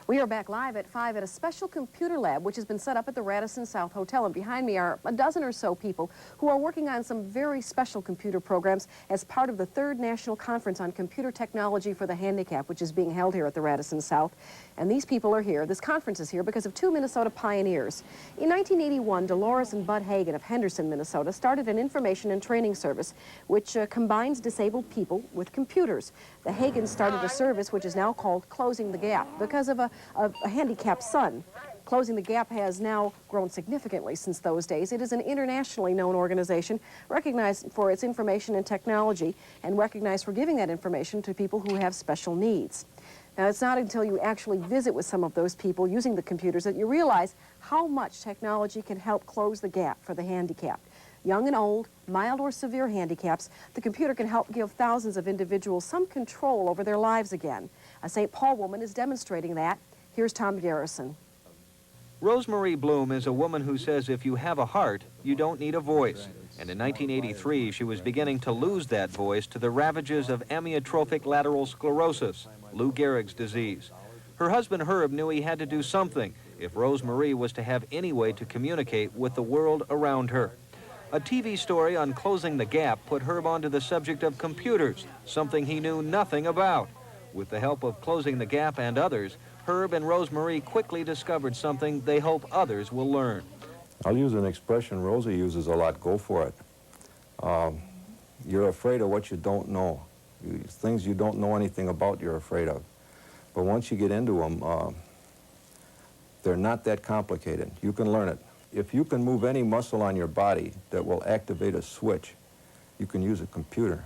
We are back live at 5 at a special computer lab which has been set up at the Radisson South Hotel, and behind me are a dozen or so people who are working on some very special computer programs as part of the 3rd National Conference on Computer Technology for the Handicapped, which is being held here at the Radisson South. And these people are here, this conference is here because of 2 Minnesota pioneers. In 1981, Dolores and Bud Hagen of Henderson, Minnesota started an information and training service which combines disabled people with computers. The Hagens started a service which is now called Closing the Gap because of a handicapped son. Closing the Gap has now grown significantly since those days. It is an internationally known organization recognized for its information and technology and recognized for giving that information to people who have special needs. Now, it's not until you actually visit with some of those people using the computers that you realize how much technology can help close the gap for the handicapped. Young and old, mild or severe handicaps, the computer can help give thousands of individuals some control over their lives again. A St. Paul woman is demonstrating that. Here's Tom Garrison. Rosemarie Bloom is a woman who says if you have a heart, you don't need a voice. And in 1983, she was beginning to lose that voice to the ravages of amyotrophic lateral sclerosis, Lou Gehrig's disease. Her husband Herb knew he had to do something if Rosemarie was to have any way to communicate with the world around her. A TV story on Closing the Gap put Herb onto the subject of computers, something he knew nothing about. With the help of Closing the Gap and others, Herb and Rosemarie quickly discovered something they hope others will learn. I'll use an expression Rosie uses a lot, go for it. You're afraid of what you don't know. Things you don't know anything about, you're afraid of. But once you get into them, they're not that complicated. You can learn it. If you can move any muscle on your body that will activate a switch, you can use a computer.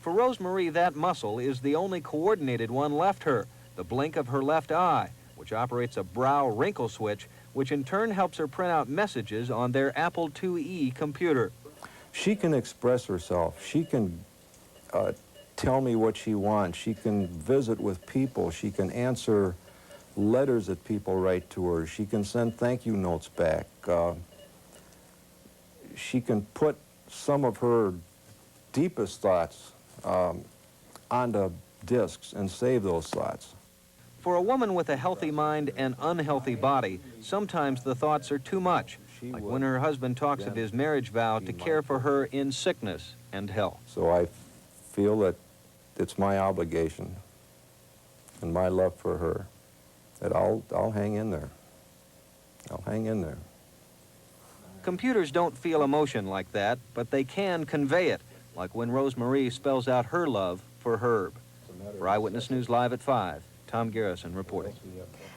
For Rosemarie, that muscle is the only coordinated one left her, the blink of her left eye, which operates a brow wrinkle switch, which in turn helps her print out messages on their Apple IIe computer. She can express herself. She can tell me what she wants. She can visit with people. She can answer letters that people write to her. She can send thank you notes back. She can put some of her deepest thoughts onto discs and save those thoughts. For a woman with a healthy mind and unhealthy body, sometimes the thoughts are too much, like when her husband talks of his marriage vow to care for her in sickness and health. So I feel that it's my obligation and my love for her that I'll hang in there. I'll hang in there. Computers don't feel emotion like that, but they can convey it, like when Rosemarie spells out her love for Herb. For Eyewitness News Live at 5, Tom Garrison reporting.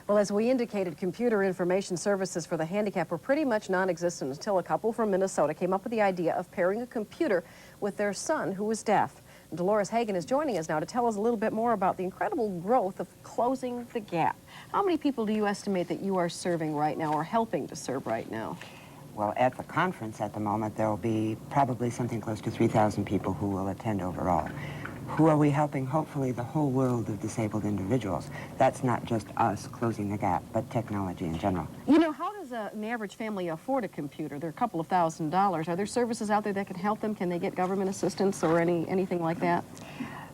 Well, as we indicated, computer information services for the handicapped were pretty much non-existent until a couple from Minnesota came up with the idea of pairing a computer with their son who was deaf. Dolores Hagen is joining us now to tell us a little bit more about the incredible growth of Closing the Gap. How many people do you estimate that you are serving right now or helping to serve right now? Well, at the conference at the moment, there will be probably something close to 3,000 people who will attend overall. Who are we helping? Hopefully the whole world of disabled individuals. That's not just us closing the gap, but technology in general. You know, how does an average family afford a computer? They're a couple of $1,000s. Are there services out there that can help them? Can they get government assistance or anything like that?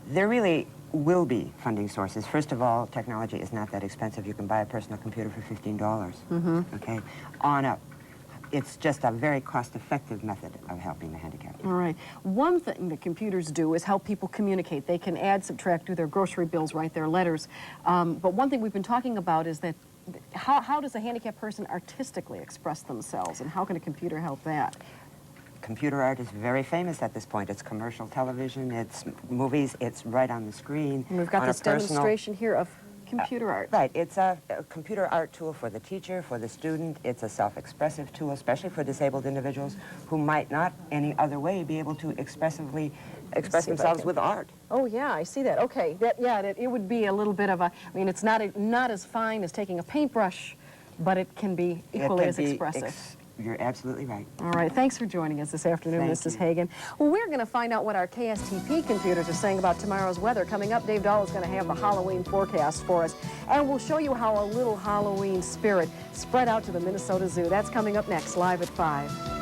There really will be funding sources. First of all, technology is not that expensive. You can buy a personal computer for $15, okay? On up. It's just a very cost-effective method of helping the handicapped. All right. One thing that computers do is help people communicate. They can add, subtract, do their grocery bills, write their letters. But one thing we've been talking about is that how does a handicapped person artistically express themselves, and how can a computer help that? Computer art is very famous at this point. It's commercial television, it's movies, it's right on the screen. And we've got this demonstration here of computer art. Right. It's a computer art tool for the teacher, for the student. It's a self-expressive tool, especially for disabled individuals who might not any other way be able to express themselves with art. Oh, yeah, I see that. Okay. It would be a little bit of a, I mean, it's not as fine as taking a paintbrush, but it can be equally as expressive. You're absolutely right. All right, thanks for joining us this afternoon, Mrs. Hagen. Well, we're going to find out what our KSTP computers are saying about tomorrow's weather. Coming up, Dave Dahl is going to have the Halloween forecast for us, and we'll show you how a little Halloween spirit spread out to the Minnesota Zoo. That's coming up next, live at 5.